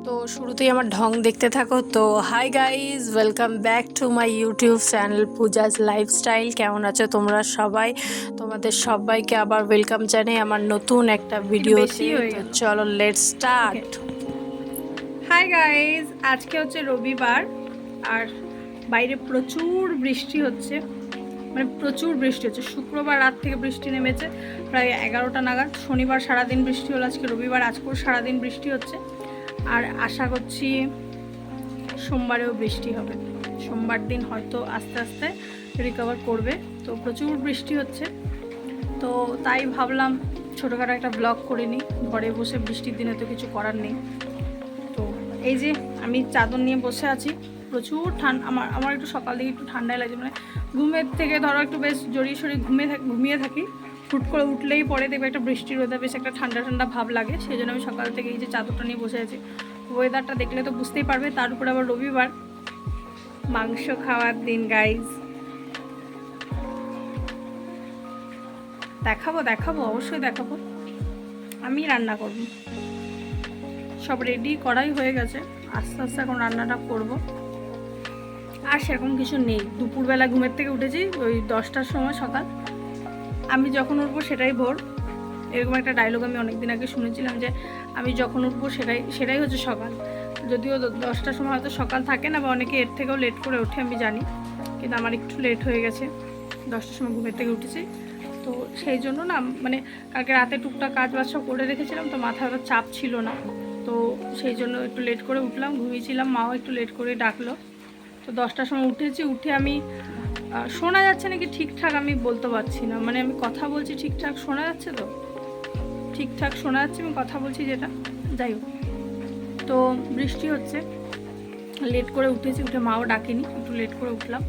তো শুরুতেই আমার ঢং দেখতে থাকো। তো hi guys, welcome back to my YouTube channel Pooja's lifestyle. কেমন আছো তোমরা সবাই? তোমাদের সবাইকে আবার ওয়েলকাম জানাই আমার নতুন একটা ভিডিওতে। তো চলো লেটস স্টার্ট। হাই গাইজ, আজকে হচ্ছে রবিবার আর বাইরে প্রচুর বৃষ্টি হচ্ছে, মানে প্রচুর বৃষ্টি হচ্ছে। শুক্রবার রাত থেকে বৃষ্টি নেমেছে প্রায় 11টা নাগাদ। শনিবার সারাদিন বৃষ্টি হলো, আজকে রবিবার, আজকেও সারাদিন বৃষ্টি হচ্ছে। আর আশা করছি সোমবারেও বৃষ্টি হবে। সোমবার দিন হয়তো আস্তে আস্তে রিকভার করবে। তো প্রচুর বৃষ্টি হচ্ছে, তো তাই ভাবলাম ছোটোখাটো একটা ব্লগ করে নিই। ঘরে বসে বৃষ্টির দিনে তো কিছু করার নেই। তো এই যে আমি চাদর নিয়ে বসে আছি, প্রচুর ঠান্ডা। আমার একটু সকাল থেকে একটু ঠান্ডাই লাগে, মানে ঘুমের থেকে ধরো একটু বেশ জড়িয়ে সরিয়ে ঘুমিয়ে থাকি। হুট করে উঠলেই পরে দেখবে একটা বৃষ্টির ওয়েদার, বেশ একটা ঠান্ডা ঠান্ডা ভাব লাগে। সেই জন্য আমি সকাল থেকে এই যে চাদরটা নিয়ে বসে আছি। ওয়েদারটা দেখলে তো বুঝতেই পারবে। তার উপরে আবার রবিবার, মাংস খাওয়ার দিন গাইজ। দেখাবো অবশ্যই দেখাবো। আমি রান্না করব, সব রেডি করাই হয়ে গেছে। আস্তে আস্তে এখন রান্নাটা করব। আর সেরকম কিছু নেই। দুপুরবেলা ঘুমের থেকে উঠেছি ওই 10টার সময় সকাল। আমি যখন উঠবো সেটাই ভোর, এরকম একটা ডায়লগ আমি অনেকদিন আগে শুনেছিলাম যে আমি যখন উঠবো সেটাই হচ্ছে সকাল। যদিও 10টার সময় হয়তো সকাল থাকে না, বা অনেকে এর থেকেও লেট করে ওঠে আমি জানি, কিন্তু আমার একটু লেট হয়ে গেছে। 10টার সময় ঘুমের থেকে উঠেছি, তো সেই জন্য না, মানে কালকে রাতে টুকটাক কাজ বাজ সব করে রেখেছিলাম, তো মাথায় অত চাপ ছিল না। তো সেই জন্য একটু লেট করে উঠলাম, ঘুমিয়েছিলাম, মাও একটু লেট করে ডাকলো। তো 10টার সময় উঠেছি। উঠে আমি শোনা যাচ্ছে নাকি ঠিকঠাক আমি বলতে পারছি না, মানে আমি কথা বলছি ঠিকঠাক শোনা যাচ্ছে? তো ঠিকঠাক শোনা যাচ্ছে আমি কথা বলছি যেটা। যাই হোক, তো বৃষ্টি হচ্ছে, লেট করে উঠেছি। উঠে মাও ডাকেনি, একটু লেট করে উঠলাম।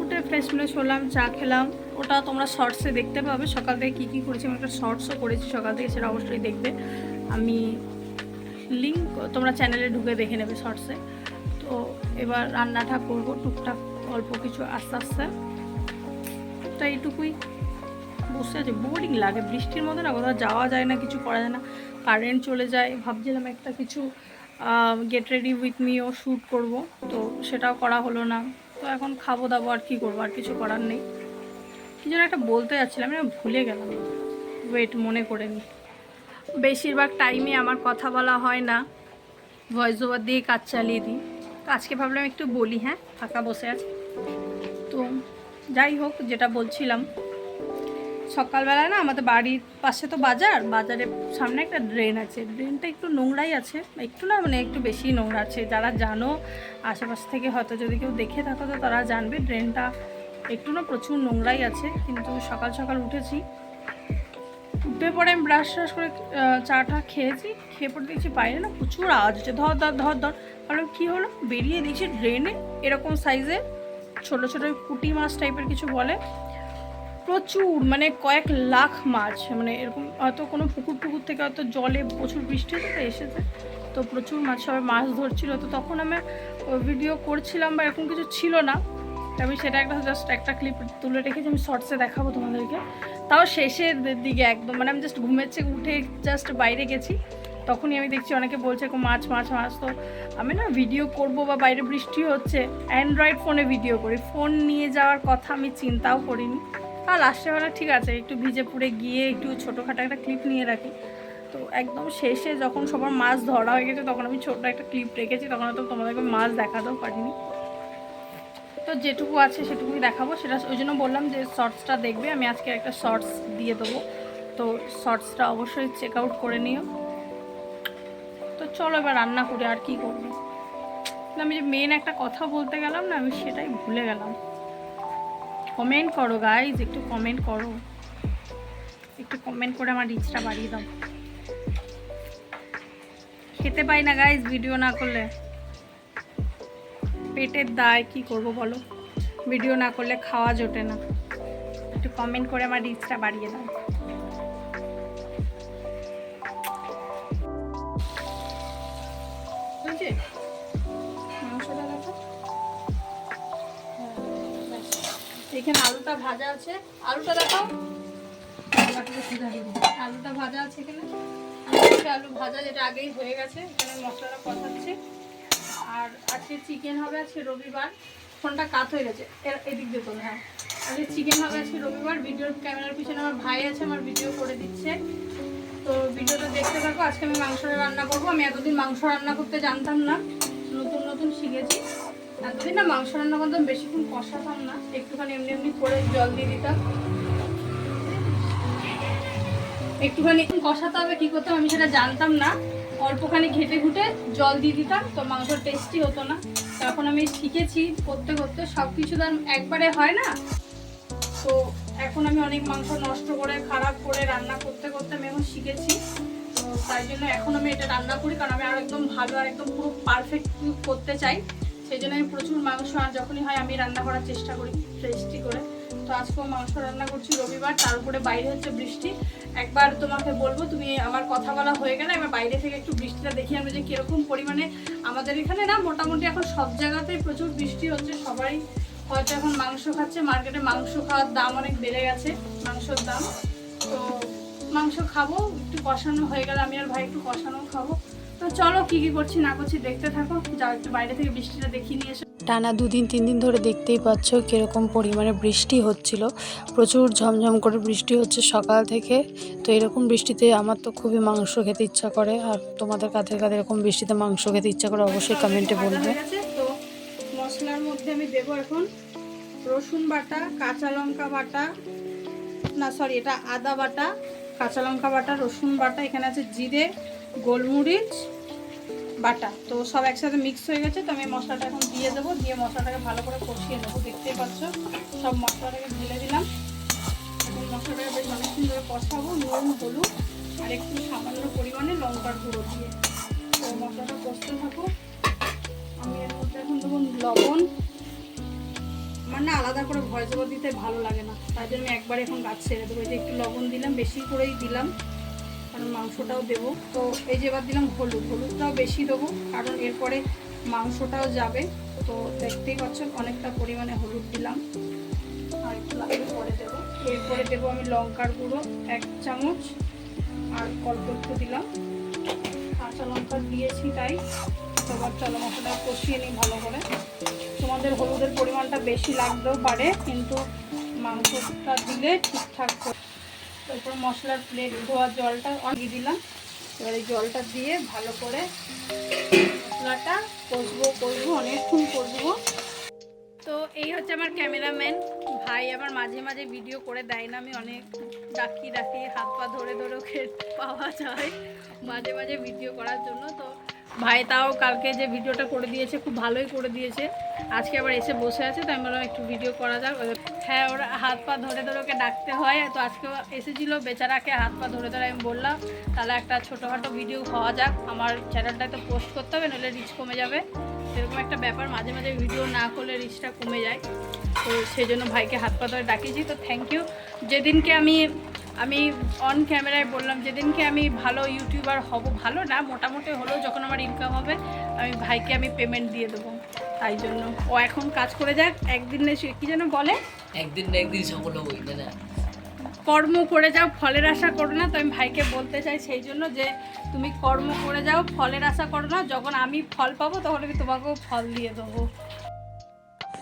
উঠে ফ্রেশ ফ্রেশ হলাম, চা খেলাম। ওটা তোমরা শর্টসে দেখতে পাবে সকাল থেকে কী করেছি। আমি একটা শর্টসও করেছি সকাল থেকে, সেটা অবশ্যই দেখবে। আমি লিঙ্ক তোমরা চ্যানেলে ঢুকে দেখে নেবে শর্টসে। তো এবার রান্নাটা করবো টুকটাক অল্প কিছু আস্তে আস্তে। তো এইটুকুই। বসে আছে, বোরিং লাগে বৃষ্টির মধ্যে, না কোথাও যাওয়া যায় না, কিছু করা যায় না। কারেন্ট চলে যায়। ভাবছিলাম একটা কিছু গেট রেডি উইথ মিও শ্যুট করব, তো সেটাও করা হলো না। তো এখন খাবো দাবো, আর কি করবো, আর কিছু করার নেই। কি যেন একটা বলতে যাচ্ছিলাম, আমি ভুলে গেলাম। ওয়েট, মনে করে নি। বেশিরভাগ টাইমে আমার কথা বলা হয় না, ভয়েস ওভার দিয়ে কাজ চালিয়ে দিই। তো আজকে ভাবলাম একটু বলি। হ্যাঁ, ফাঁকা বসে আছে তো। যাই হোক, যেটা বলছিলাম, সকালবেলায় না আমাদের বাড়ির পাশে তো বাজারের সামনে একটা ড্রেন আছে। ড্রেনটা একটু নোংরাই আছে, একটু না মানে একটু বেশি নোংরা আছে। যারা জানো আশেপাশ থেকে হয়তো যদি কেউ দেখে থাকো তো তারা জানবে, ড্রেনটা একটু না প্রচুর নোংরাই আছে। কিন্তু সকাল সকাল উঠেছি, উঠে পরে আমি ব্রাশ করে চাটা খেয়েছি। খেয়ে পরে দেখছি বাইরে না প্রচুর আওয়াজ হচ্ছে, ধর ধর ধর ধর। ভাবলাম কী হলো, বেরিয়ে দেখছি ড্রেনে এরকম সাইজের ছোটো ছোটো পুঁটি মাছ টাইপের কিছু বলে, প্রচুর, মানে কয়েক লাখ মাছ। মানে এরকম হয়তো কোনো পুকুর টুকুর থেকে হয়তো জলে প্রচুর বৃষ্টি হতে এসেছে, তো প্রচুর মাছ, সবাই মাছ ধরছিল। তো তখন আমি ভিডিও করছিলাম, বা এরকম কিছু ছিল না। আমি সেটা জাস্ট একটা ক্লিপ তুলে রেখেছি, আমি শর্টসে দেখাবো তোমাদেরকে। তাও শেষের দিকে একদম, মানে আমি জাস্ট ঘুমের থেকে উঠে জাস্ট বাইরে গেছি, তখনই আমি দেখছি অনেকে বলছে এরকম মাছ মাছ মাছ। তো আমি না ভিডিও করব, বা বাইরে বৃষ্টি হচ্ছে, অ্যান্ড্রয়েড ফোনে ভিডিও করি, ফোন নিয়ে যাওয়ার কথা আমি চিন্তাও করিনি। আর লাস্টেবেলা ঠিক আছে, একটু ভিজে পুড়ে গিয়ে একটু ছোটোখাটো একটা ক্লিপ নিয়ে রাখি। তো একদম শেষে যখন সবার মাছ ধরা হয়ে গেছে, তখন আমি ছোট্ট একটা ক্লিপ রেখেছি, তখন হয়তো তোমাদেরকে মাছ দেখাতেও পারিনি। তো যেটুকু আছে সেটুকুই দেখাবো। সেটা ওই জন্য বললাম যে শর্টসটা দেখবে, আমি আজকে একটা শর্টস দিয়ে দেবো, তো শর্টসটা অবশ্যই চেক আউট করে নিও। তো চলো এবার রান্না করি, আর কি করবো। আমি যে মেন একটা কথা বলতে গেলাম না, আমি সেটাই ভুলে গেলাম। কমেন্ট করো গাইজ, একটু কমেন্ট করো, একটু কমেন্ট করে আমার রিচটা বাড়িয়ে দাও। খেতে পাই না গাইজ ভিডিও না করলে, পেটের দায়, কি করব বলো, ভিডিও না করলে খাওয়া জোটে না। একটু কমেন্ট করে আমার রিচটা বাড়িয়ে দাও। মাংসটা দেখো, এখানে আলুটা ভাজা আছে। আলুটা দেখাও, আলুটা ভাজা আছে এখানে। আলু ভাজা যেটা আগেই হয়ে গেছে, এখানে মশলাটা কষা আর আজকে চিকেন হবে, আজকে রবিবার। ফোনটা কাত হয়ে গেছে, এদিক দিয়ে তোল। হ্যাঁ, আজকে চিকেন হবে, আজকে রবিবার। ভিডিওর ক্যামেরার পিছনে আমার ভাই আছে, আমার ভিডিও করে দিচ্ছে। তো ভিডিওটা দেখতে থাকো। আজকে আমি মাংসটা রান্না করবো। আমি এতদিন মাংস রান্না করতে জানতাম না, নতুন নতুন শিখেছি। এতদিন না মাংস রান্না করতাম, বেশিক্ষণ কষাতাম না, একটুখানি এমনি এমনি করে জল দিয়ে দিতাম। একটুখানি কষাতে হবে, কী করতাম আমি সেটা জানতাম না। অল্পখানি ঘেটে ঘুটে জল দিয়ে দিতাম, তো মাংস টেস্টি হতো না। তো এখন আমি শিখেছি করতে করতে, সব কিছু তো একবারে হয় না। তো এখন আমি অনেক মাংস নষ্ট করে খারাপ করে রান্না করতে করতে আমি এখন শিখেছি। তো তাই জন্য এখন আমি এটা রান্না করি, কারণ আমি আর একদম ভালো আর একদম পুরো পারফেক্ট করতে চাই। সেই জন্য আমি প্রচুর মাংস আর যখনই হয় আমি রান্না করার চেষ্টা করি টেস্টি করে। তো আজকেও মাংস রান্না করছি, রবিবার, তার উপরে বাইরে হচ্ছে বৃষ্টি। একবার তোমাকে বলবো, তুমি আমার কথা বলা হয়ে গেলে এবার বাইরে থেকে একটু বৃষ্টিটা দেখি আমরা, যে কীরকম পরিমাণে আমাদের এখানে না মোটামুটি এখন সব জায়গাতেই প্রচুর বৃষ্টি হচ্ছে। সবাই হয়তো এখন মাংস খাচ্ছে, মার্কেটে মাংস খাওয়ার দাম অনেক বেড়ে গেছে, মাংসের দাম। তো মাংস খাবো, একটু কষানো হয়ে গেলে আমি আর ভাই একটু কষানো খাবো। তো চলো কী কী করছি না করছি দেখতে থাকো। যাও একটু বাইরে থেকে বৃষ্টিটা দেখিয়ে নিয়ে এসো। টানা 2-3 দিন ধরে দেখতেই পাচ্ছ কীরকম পরিমাণে বৃষ্টি হচ্ছিল, প্রচুর ঝমঝম করে বৃষ্টি হচ্ছে সকাল থেকে। তো এরকম বৃষ্টিতে আমার তো খুবই মাংস খেতে ইচ্ছা করে, আর তোমাদের কাদের কাদের এরকম বৃষ্টিতে মাংস খেতে ইচ্ছা করে অবশ্যই কমেন্টে বলবে। তো মশলার মধ্যে আমি দেবো এখন রসুন বাটা, কাঁচা লঙ্কা বাটা, না সরি এটা আদা বাটা, কাঁচা লঙ্কা বাটা, রসুন বাটা, এখানে আছে জিরে, গোলমরিচ বাটা। তো সব একসাথে মিক্স হয়ে গেছে। তো আমি মশলাটা এখন দিয়ে দেবো, দিয়ে মশলাটাকে ভালো করে কষিয়ে নেবো। দেখতেই পাচ্ছ সব মশলাটাকে ঢেলে দিলাম। এখন মশলাটাকে বেশ অনেকক্ষণ ধরে কষাবো, নুন, হলুদ আর একটু সামান্য পরিমাণে লঙ্কার গুঁড়ো দিয়ে। তো মশলাটা কষতে থাকো। আমি এর মধ্যে এখন দেবো লবণ। আমার না আলাদা করে ভয়েস ওভার দিতে ভালো লাগে না, তাই জন্য আমি একবারে এখন গাছ ছেড়ে দেবো। এই যে একটু লবণ দিলাম, বেশি করেই দিলাম কারণ মাংসটাও দেবো। তো এই যে এবার দিলাম হলুদ, হলুদটাও বেশি দেবো কারণ এরপরে মাংসটাও যাবে। তো দেখতেই পাচ্ছ অনেকটা পরিমাণে হলুদ দিলাম, আর একটু লাগবে পরে দেবো। এরপরে দেবো আমি লঙ্কার গুঁড়ো 1 চামচ, আর অল্প একটু দিলাম, কাঁচা লঙ্কা দিয়েছি তাই। এবার চলো মশলাটা কষিয়ে নিই ভালো করে। তোমাদের হলুদের পরিমাণটা বেশি লাগতেও পারে, কিন্তু মাংসটা দিলে ঠিকঠাক করে। তারপর মশলার প্লেট ধোয়া জলটা দিয়ে দিলাম। এবার এই জলটা দিয়ে ভালো করে মশলাটা কষবো অনেকক্ষণ কষবো। তো এই হচ্ছে আমার ক্যামেরাম্যান ভাই, আমার মাঝে মাঝে ভিডিও করে দেয় না, আমি অনেক ডাকি হাত পা ধরে ওকে পাওয়া যায় মাঝে মাঝে ভিডিও করার জন্য। তো ভাই তাও কালকে যে ভিডিওটা করে দিয়েছে খুব ভালোই করে দিয়েছে, আজকে আবার এসে বসে আছে। তো আমি বললাম একটু ভিডিও করা যাক। হ্যাঁ, ওরা হাত পা ধরে ওকে ডাকতে হয়। তো আজকে এসেছিলো বেচারাকে হাত পা ধরে আমি বললাম তাহলে একটা ছোটোখাটো ভিডিও হওয়া যাক, আমার চ্যানেলটায় তো পোস্ট করতে হবে, নাহলে রিচ কমে যাবে। সেরকম একটা ব্যাপার, মাঝে মাঝে ভিডিও না করলে রিচটা কমে যায়। তো সেই জন্য ভাইকে হাত পা ধরে ডাকিয়েছি। তো থ্যাংক ইউ। যেদিনকে আমি অন ক্যামেরায় বললাম যেদিনকে আমি ভালো ইউটিউবার হব, ভালো না মোটামুটি হলেও যখন আমার ইনকাম হবে আমি ভাইকে পেমেন্ট দিয়ে দেবো। তাই জন্য ও এখন কাজ করে যাক, একদিন কি যেন বলে, একদিন না একদিন সফল হবো, তাই না? কর্ম করে যাও, ফলের আশা করো না। তো আমি ভাইকে বলতে চাই সেই জন্য যে তুমি কর্ম করে যাও, ফলের আশা করো না। যখন আমি ফল পাবো তখন আমি তোমাকেও ফল দিয়ে দেবো।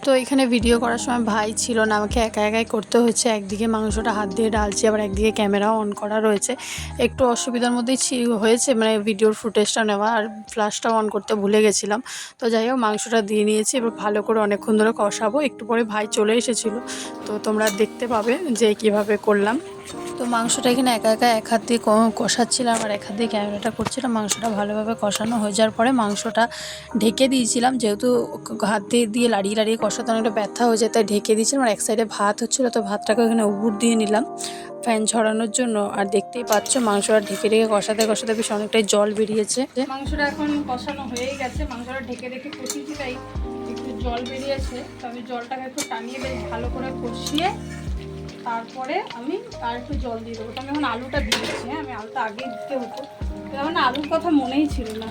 তো এখানে ভিডিও করার সময় ভাই ছিল না, আমাকে একা একাই করতে হচ্ছে। একদিকে মাংসটা হাত দিয়ে ডালছি, আবার একদিকে ক্যামেরা অন করা রয়েছে। একটু অসুবিধার মধ্যেই হয়েছে মানে ভিডিওর ফুটেজটা নেওয়া, আর ফ্ল্যাশটাও অন করতে ভুলে গেছিলাম। তো যাই হোক মাংসটা দিয়ে নিয়েছি, এবার ভালো করে অনেকক্ষণ ধরে কষাবো। একটু পরে ভাই চলে এসেছিলো, তো তোমরা দেখতে পাবে যে কিভাবে করলাম। তো মাংসটা এখানে একা একা এক হাত দিয়ে কষাচ্ছিলাম আর এক হাত দিয়ে ক্যামেরাটা করছিলাম। মাংসটা ভালোভাবে কষানো হয়ে যাওয়ার পরে মাংসটা ঢেকে দিয়েছিলাম, যেহেতু হাত দিয়ে লাড়িয়ে কষাতে অনেকটা ব্যথা হয়ে যায় তাই ঢেকে দিয়েছিলাম। আর এক সাইডে ভাত হচ্ছিলো, তো ভাতটাকে ওখানে উপর দিয়ে নিলাম ফ্যান ছড়ানোর জন্য। আর দেখতেই পাচ্ছ মাংসটা ঢেকে কষাতে বেশ অনেকটাই জল বেরিয়েছে। মাংসটা এখন কষানো হয়েই গেছে, মাংসটা ঢেকে কষিয়েছি তাই একটু জল বেরিয়েছে। তো আমি জলটাকে একটু টানিয়ে বেশ ভালো করে কষিয়ে তারপরে আমি আর একটু জল দিয়ে দেবো। তো আমি এখন আলুটা দিয়ে দিচ্ছি। হ্যাঁ, আমি আলুটা আগে দিতে হতো, এখন আলুর কথা মনেই ছিল না।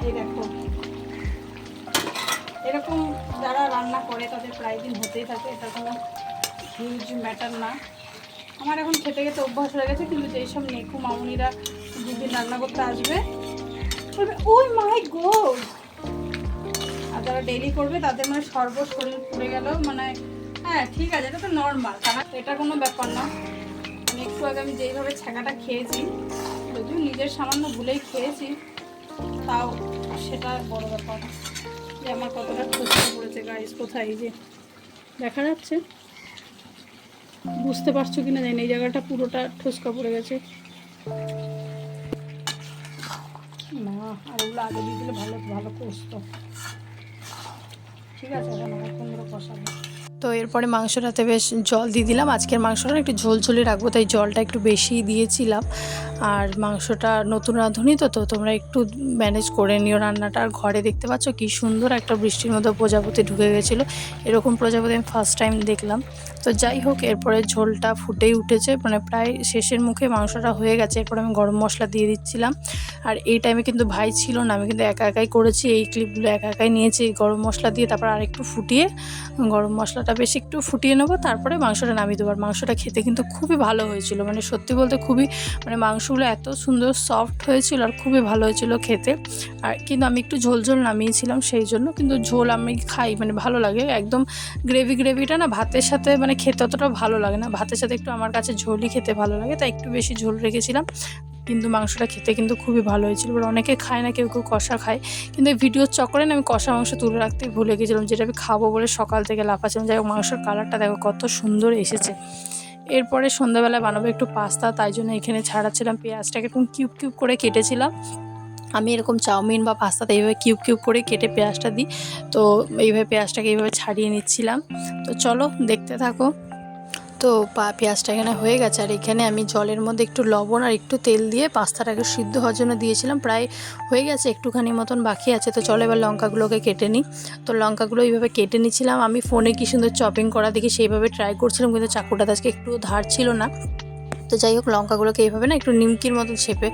এই দেখো এরকম যারা রান্না করে তাদের প্রায় দিন হতেই থাকে, এটা কোনো হিউজ ম্যাটার না। আমার এখন খেতে খেতে অভ্যাস হয়ে গেছে, কিন্তু যেই সব নেকু মামুনিরা দুদিন রান্না করতে আসবে বলবে ওই মাই গড আর যারা ডেইলি করবে তাদের মানে শরীর পড়ে গেলেও মানে হ্যাঁ ঠিক আছে, এটা তো নর্মাল, কারণ এটা কোনো ব্যাপার না। মানে একটু আগে আমি যেইভাবে ছ্যাঁকাটা খেয়েছি, যদিও নিজের সামান্য ভুলেই খেয়েছি, তাও সেটা বড় ব্যাপার না যে আমার কতটা ঠোসকা পড়েছে। গাইস কোথায়, এই যে দেখা যাচ্ছে, বুঝতে পারছো কিনা জানি না, এই জায়গাটা পুরোটা ঠোসকা পড়ে গেছে। না আর ওগুলো আগে দিয়ে দিলে ভালো ভালো কষতো। ঠিক আছে, এখন অনেকক্ষণ ধরে কষাবো। তো এরপরে মাংসটাতে বেশ জল দিয়ে দিলাম। আজকের মাংসটা একটু ঝোলঝোলি রাখবো, তাই জলটা একটু বেশি দিয়েছিলাম। আর মাংসটা নতুন রাঁধুনি তো তোমরা একটু ম্যানেজ করে নিও রান্নাটা। আর ঘরে দেখতে পাচ্ছ কি সুন্দর একটা বৃষ্টির মধ্যে প্রজাপতি ঢুকে গেছিলো, এরকম প্রজাপতি আমি ফার্স্ট টাইম দেখলাম। তো যাই হোক, এরপরে ঝোলটা ফুটেই উঠেছে, মানে প্রায় শেষের মুখে মাংসটা হয়ে গেছে। এরপরে আমি গরম মশলা দিয়ে দিচ্ছিলাম। আর এই টাইমে কিন্তু ভাই ছিল না, আমি কিন্তু একা একাই করেছি, এই ক্লিপগুলো একা একাই নিয়েছি। গরম মশলা দিয়ে তারপর আর একটু ফুটিয়ে, গরম মশলাটা বেশ একটু ফুটিয়ে নেবো, তারপরে মাংসটা নামিয়ে দেবো। আর মাংসটা খেতে কিন্তু খুবই ভালো হয়েছিল, মানে সত্যি বলতে খুবই, মানে মাংসগুলো এত সুন্দর সফট হয়েছিল আর খুবই ভালো হয়েছিল খেতে। আর কিন্তু আমি একটু ঝোল ঝোল নামিয়েছিলাম সেই জন্য, কিন্তু ঝোল আমি খাই, মানে ভালো লাগে একদম। গ্রেভিটা না ভাতের সাথে মানে খেতে অতটা ভালো লাগে না, ভাতের সাথে একটু আমার কাছে ঝোলই খেতে ভালো লাগে, তাই একটু বেশি ঝোল রেখেছিলাম। কিন্তু মাংসটা খেতে কিন্তু খুবই ভালো হয়েছিল। এবার অনেকে খায় না, কেউ কেউ কষা খায়, কিন্তু এই ভিডিওর চক্করে আমি কষা মাংস তুলে রাখতে ভুলে গেছিলাম, যেটা আমি খাবো বলে সকাল থেকে লাফাচ্ছিলাম। যাই হোক, মাংসের কালারটা দেখো কত সুন্দর এসেছে। এরপরে সন্ধ্যাবেলা বানাবো একটু পাস্তা, তাই জন্য এখানে ছাড়াচ্ছিলাম পেঁয়াজটাকে, এরকম কিউব কিউব করে কেটেছিলাম। আমি এরকম চাউমিন বা পাস্তাতে এইভাবে কিউব কিউব করে কেটে পেঁয়াজটা দিই, তো এইভাবে পেঁয়াজটাকে এইভাবে ছাড়িয়ে নিচ্ছিলাম। তো চলো দেখতে থাকো। তো পেঁয়াজটা এখানে হয়ে গেছে, আর এখানে আমি জলের মধ্যে একটু লবণ আর একটু তেল দিয়ে পাস্তাটাকে সিদ্ধ হওয়ার জন্য দিয়েছিলাম। প্রায় হয়ে গেছে, একটুখানি মতন বাকি আছে। তো চলো এবার লঙ্কাগুলোকে কেটে নিই। তো লঙ্কাগুলো এইভাবে কেটে নিচ্ছিলাম। আমি ফোনে কি সুন্দর চপিং করা দেখি সেইভাবে ট্রাই করছিলাম, কিন্তু চাকুটা আজকে একটু ধার ছিল না। তো যাই হোক, লঙ্কাগুলোকে এইভাবে না একটু নিমকির মতন শেপে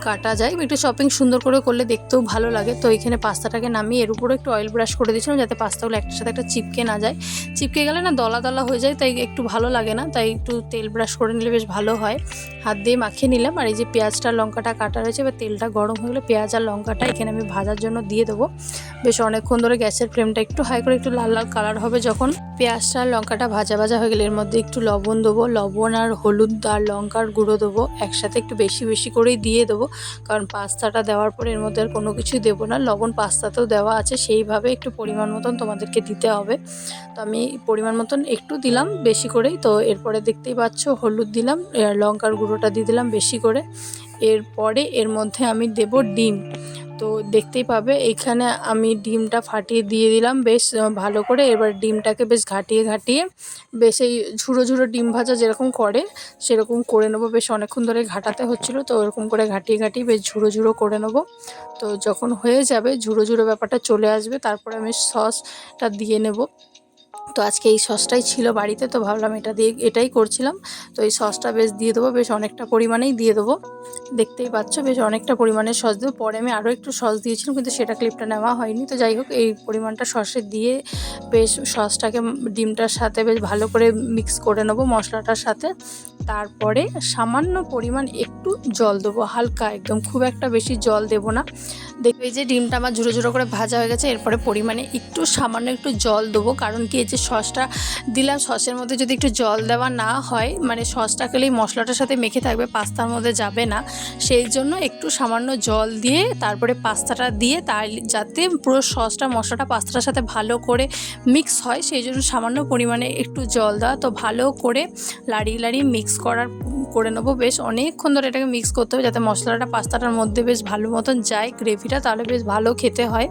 কাটা যায়, একটু শপিং সুন্দর করে করলে দেখতেও ভালো লাগে। তো এখানে পাস্তাটাকে নামিয়ে এর উপরে একটু অয়েল ব্রাশ করে দিয়েছিলাম, যাতে পাস্তাগুলো একটার সাথে একটা চিপকে না যায়। চিপকে গেলে না দলা দলা হয়ে যায়, তাই একটু ভালো লাগে না, তাই একটু তেল ব্রাশ করে নিলে বেশ ভালো হয়। হাত দিয়ে মাখিয়ে নিলাম। আর এই যে পেঁয়াজটা লঙ্কাটা কাটা রয়েছে, এবার তেলটা গরম হয়ে গেলে পেঁয়াজ আর লঙ্কাটা এখানে আমি ভাজার জন্য দিয়ে দেবো। বেশ অনেকক্ষণ ধরে গ্যাসের ফ্লেমটা একটু হাই করে, একটু লাল লাল কালার হবে যখন। পেঁয়াজটা লঙ্কাটা ভাজা ভাজা হয়ে গেলে এর মধ্যে একটু লবণ দেবো, লবণ আর হলুদ আর লঙ্কার গুঁড়ো দেবো একসাথে, একটু বেশি বেশি করেই দিয়ে দেবো, কারণ পাস্তাটা দেওয়ার পরে এর মধ্যে আর কোনো কিছুই দেবো না। লবণ পাস্তাতেও দেওয়া আছে, সেইভাবে একটু পরিমাণ মতন তোমাদেরকে দিতে হবে। তো আমি পরিমাণ মতন একটু দিলাম বেশি করেই। তো এরপরে দেখতেই পাচ্ছ হলুদ দিলাম, লঙ্কার গুঁড়োটা দিয়ে দিলাম বেশি করে। এরপরে এর মধ্যে আমি দেব ডিম। তো দেখতেই পাবে এখানে আমি ডিমটা ফাটিয়ে দিয়ে দিলাম বেশ ভালো করে। এবার ডিমটাকে বেশ ঘাটিয়ে বেশ এই ঝুড়ো ঝুড়ো ডিম ভাজা যেরকম করে সেরকম করে নেবো। বেশ অনেকক্ষণ ধরে ঘাটাতে হচ্ছিলো, তো এরকম করে ঘাটিয়ে বেশ ঝুড়ো ঝুড়ো করে নেবো। তো যখন হয়ে যাবে, ঝুড়ো ঝুড়ো ব্যাপারটা চলে আসবে, তারপরে আমি সসটা দিয়ে নেব। তো আজকে এই সসটাই ছিল বাড়িতে, তো ভাবলাম এটাই করছিলাম। তো এই সসটা বেশ দিয়ে দেবো, বেশ অনেকটা পরিমাণেই দিয়ে দেবো। দেখতেই পাচ্ছ বেশ অনেকটা পরিমাণে সস দেবো। পরে আমি আরও একটু সস দিয়েছিলাম, কিন্তু সেটা ক্লিপটা নেওয়া হয়নি। তো যাই হোক, এই পরিমাণটা সসে দিয়ে বেশ সসটাকে ডিমটার সাথে বেশ ভালো করে মিক্স করে নেবো মশলাটার সাথে। তারপরে সামান্য পরিমাণ একটু জল দেবো, হালকা একদম, খুব একটা বেশি জল দেবো না। দেখবে যে ডিমটা আমার ঝুড়ো ঝুড়ো করে ভাজা হয়ে গেছে। এরপরে পরিমাণে সামান্য একটু জল দেবো, কারণ কি এই যে সসটা দিলাম, সসের মধ্যে যদি একটু জল দেওয়া না হয়, মানে সসটা খেলেই মশলাটার সাথে মেখে থাকবে, পাস্তার মধ্যে যাবে না। সেই জন্য একটু সামান্য জল দিয়ে তারপরে পাস্তাটা দিয়ে, তাই যাতে পুরো সসটা মশলাটা পাস্তাটার সাথে ভালো করে মিক্স হয়, সেই জন্য সামান্য পরিমাণে একটু জল দেওয়া। তো ভালো করে লাড়িয়ে মিক্স করে নেবো। বেশ অনেকক্ষণ ধরে এটাকে মিক্স করতে হবে, যাতে মশলাটা পাস্তাটার মধ্যে বেশ ভালো মতন যায় গ্রেভিটা, তাহলে বেশ ভালো খেতে হয়।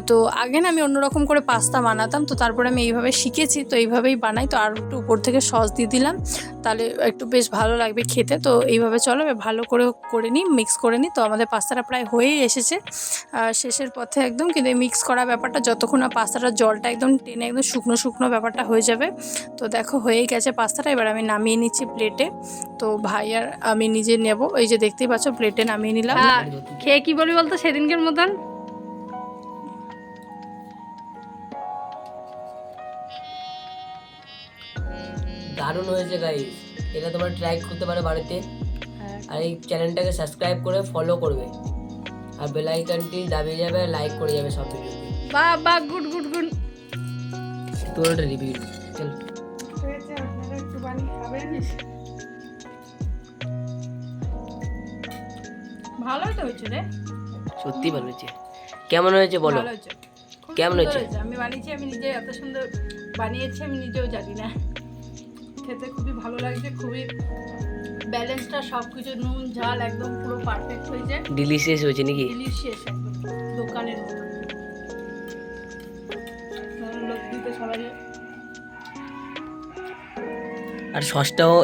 তো আগে না আমি অন্যরকম করে পাস্তা বানাতাম, তো তারপরে আমি এইভাবে শিখেছি, তো এইভাবেই বানাই। তো আর একটু উপর থেকে সস দিয়ে দিলাম, তাহলে একটু বেশ ভালো লাগবে খেতে। তো এইভাবে চলো ভালো করে নিই, মিক্স করে নিই। তো আমাদের পাস্তাটা প্রায় হয়েই এসেছে, শেষের পথে একদম। কিন্তু এই মিক্স করা ব্যাপারটা যতক্ষণ না পাস্তাটার জলটা একদম টেনে একদম শুকনো ব্যাপারটা হয়ে যাবে। তো দেখো হয়েই গেছে পাস্তাটা। এবার আমি নামিয়ে নিচ্ছি প্লেটে। তো ভাই আর আমি নিজে নেব, এই যে দেখতেই পাচ্ছ প্লেটে নামিয়ে নিলাম। খেয়ে কি বলি বলতো সেদিনকের মতন? দারুণ হয়েছে গাইস, এটা তোমরা ট্রাই করতে পারো বাড়িতে। আর এই চ্যানেলটাকে সাবস্ক্রাইব করে ফলো করবে। আর বেল আইকনটি দাবিয়ে যাবে, লাইক করে যাবে সব ভিডিওতে। বা গুড গুড গুড। তোর একটা রিভিউ চল। আপনারা একটু বানিয়ে খাবেন। ভালোই তো হয়েছে রে, সত্যি ভালো হয়েছে। কেমন হয়েছে বলো? ভালো হয়েছে, খুব কেমন সুন্দর হয়েছে? আমি বানিয়েছি, আমি নিজে এত সুন্দর বানিয়েছি আমি নিজেও জানি না। খেতে খুবই ভালো লাগছে, খুবই ব্যালেন্সটা সব কিছু, নুন ঝাল একদম পুরো পারফেক্ট হয়েছে, ডিলিশিয়াস হয়েছে নাকি? ডিলিশিয়াস একদম দোকানের মতো। লোক দিতে সবাই। আর সসটাও